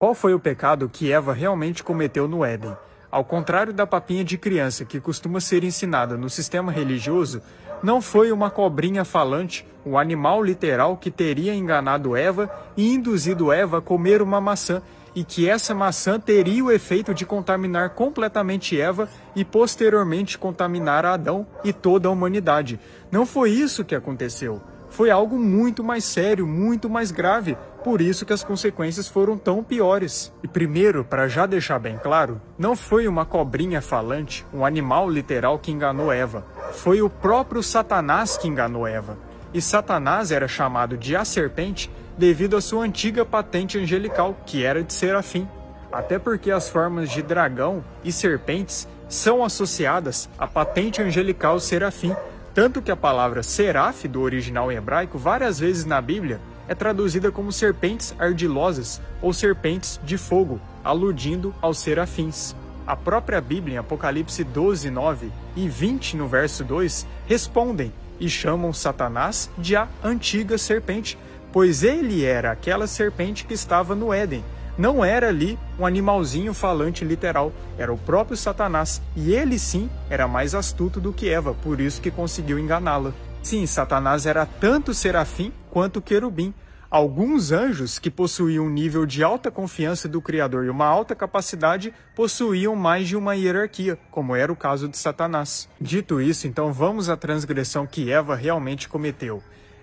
Qual foi o pecado que Eva realmente cometeu no Éden? Ao contrário da papinha de criança que costuma ser ensinada no sistema religioso, não foi uma cobrinha falante, um animal literal que teria enganado Eva e induzido Eva a comer uma maçã, e que essa maçã teria o efeito de contaminar completamente Eva e posteriormente contaminar Adão e toda a humanidade. Não foi isso que aconteceu. Foi algo muito mais sério, muito mais grave, por isso que as consequências foram tão piores. E primeiro, para já deixar bem claro, não foi uma cobrinha falante, um animal literal que enganou Eva. Foi o próprio Satanás que enganou Eva. E Satanás era chamado de a serpente devido à sua antiga patente angelical, que era de serafim. Até porque as formas de dragão e serpentes são associadas à patente angelical serafim, tanto que a palavra seraf, do original em hebraico, várias vezes na Bíblia, é traduzida como serpentes ardilosas ou serpentes de fogo, aludindo aos serafins. A própria Bíblia, em Apocalipse 12, 9 e 20, no verso 2, respondem e chamam Satanás de a antiga serpente, pois ele era aquela serpente que estava no Éden. Não era ali um animalzinho falante literal, era o próprio Satanás, e ele sim era mais astuto do que Eva, por isso que conseguiu enganá-la. Sim, Satanás era tanto serafim quanto querubim. Alguns anjos que possuíam um nível de alta confiança do Criador e uma alta capacidade possuíam mais de uma hierarquia, como era o caso de Satanás. Dito isso, então vamos à transgressão que Eva realmente cometeu.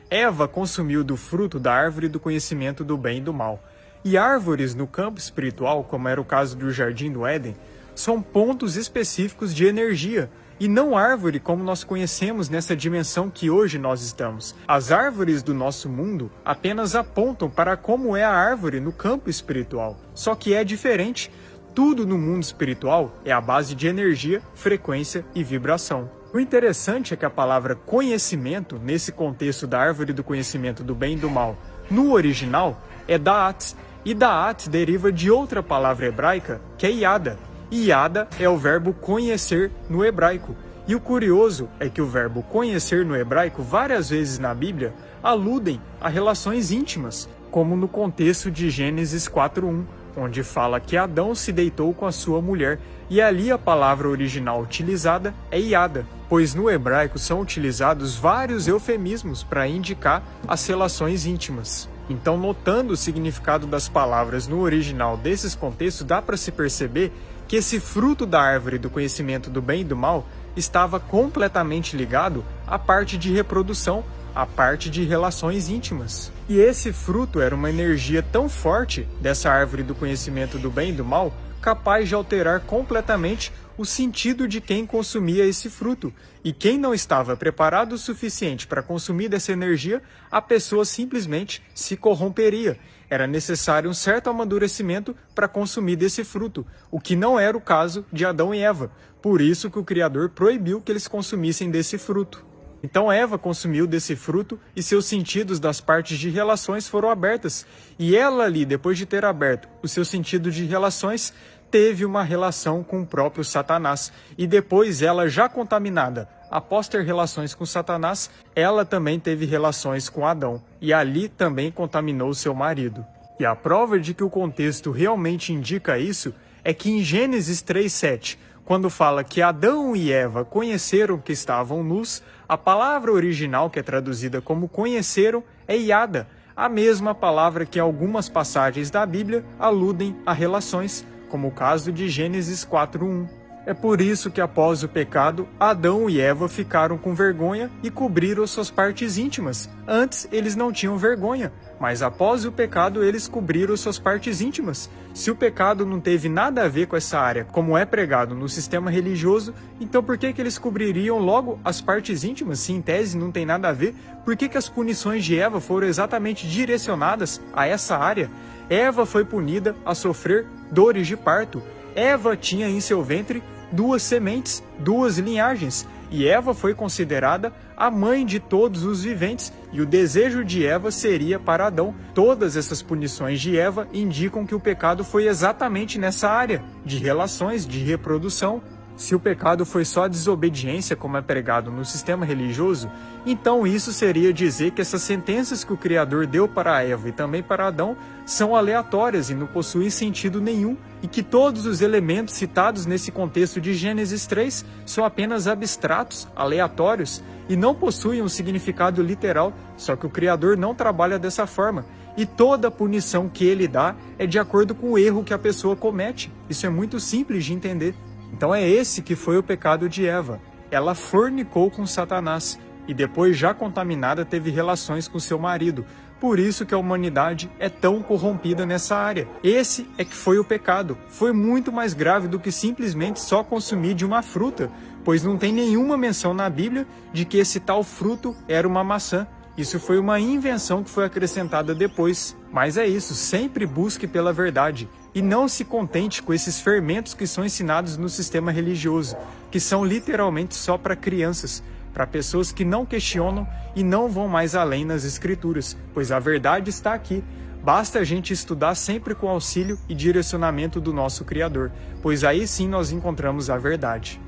Eva consumiu do fruto da árvore do conhecimento do bem e do mal. E árvores no campo espiritual, como era o caso do Jardim do Éden, são pontos específicos de energia, e não árvore como nós conhecemos nessa dimensão que hoje nós estamos. As árvores do nosso mundo apenas apontam para como é a árvore no campo espiritual. Só que é diferente. Tudo no mundo espiritual é a base de energia, frequência e vibração. O interessante é que a palavra conhecimento, nesse contexto da árvore do conhecimento do bem e do mal, no original, é Da'at. E Da'at deriva de outra palavra hebraica, que é Yada. E Yada é o verbo conhecer no hebraico. E o curioso é que o verbo conhecer no hebraico, várias vezes na Bíblia, aludem a relações íntimas, como no contexto de Gênesis 4:1, onde fala que Adão se deitou com a sua mulher, e ali a palavra original utilizada é Yada, pois no hebraico são utilizados vários eufemismos para indicar as relações íntimas. Então, notando o significado das palavras no original desses contextos, dá para se perceber que esse fruto da árvore do conhecimento do bem e do mal estava completamente ligado à parte de reprodução, à parte de relações íntimas. E esse fruto era uma energia tão forte dessa árvore do conhecimento do bem e do mal, capaz de alterar completamente o sentido de quem consumia esse fruto. E quem não estava preparado o suficiente para consumir dessa energia, a pessoa simplesmente se corromperia. Era necessário um certo amadurecimento para consumir desse fruto, o que não era o caso de Adão e Eva. Por isso que o Criador proibiu que eles consumissem desse fruto. Então Eva consumiu desse fruto e seus sentidos das partes de relações foram abertas. E ela ali, depois de ter aberto o seu sentido de relações, teve uma relação com o próprio Satanás. E depois ela, já contaminada, após ter relações com Satanás, ela também teve relações com Adão. E ali também contaminou seu marido. E a prova de que o contexto realmente indica isso é que em Gênesis 3:7, quando fala que Adão e Eva conheceram que estavam nus, a palavra original que é traduzida como conheceram é Yada, a mesma palavra que algumas passagens da Bíblia aludem a relações, como o caso de Gênesis 4:1. É por isso que após o pecado, Adão e Eva ficaram com vergonha e cobriram suas partes íntimas. Antes eles não tinham vergonha, mas após o pecado eles cobriram suas partes íntimas. Se o pecado não teve nada a ver com essa área, como é pregado no sistema religioso, então por que eles cobririam logo as partes íntimas? Se em tese não tem nada a ver, por que as punições de Eva foram exatamente direcionadas a essa área? Eva foi punida a sofrer dores de parto. Eva tinha em seu ventre duas sementes, duas linhagens, e Eva foi considerada a mãe de todos os viventes, e o desejo de Eva seria para Adão. Todas essas punições de Eva indicam que o pecado foi exatamente nessa área, de relações, de reprodução. Se o pecado foi só a desobediência, como é pregado no sistema religioso, então isso seria dizer que essas sentenças que o Criador deu para Eva e também para Adão são aleatórias e não possuem sentido nenhum, e que todos os elementos citados nesse contexto de Gênesis 3 são apenas abstratos, aleatórios, e não possuem um significado literal, só que o Criador não trabalha dessa forma. E toda a punição que ele dá é de acordo com o erro que a pessoa comete. Isso é muito simples de entender. Então é esse que foi o pecado de Eva. Ela fornicou com Satanás e depois, já contaminada, teve relações com seu marido. Por isso que a humanidade é tão corrompida nessa área. Esse é que foi o pecado. Foi muito mais grave do que simplesmente só consumir de uma fruta, pois não tem nenhuma menção na Bíblia de que esse tal fruto era uma maçã. Isso foi uma invenção que foi acrescentada depois. Mas é isso, sempre busque pela verdade. E não se contente com esses fermentos que são ensinados no sistema religioso, que são literalmente só para crianças, para pessoas que não questionam e não vão mais além nas escrituras, pois a verdade está aqui. Basta a gente estudar sempre com auxílio e direcionamento do nosso Criador, pois aí sim nós encontramos a verdade.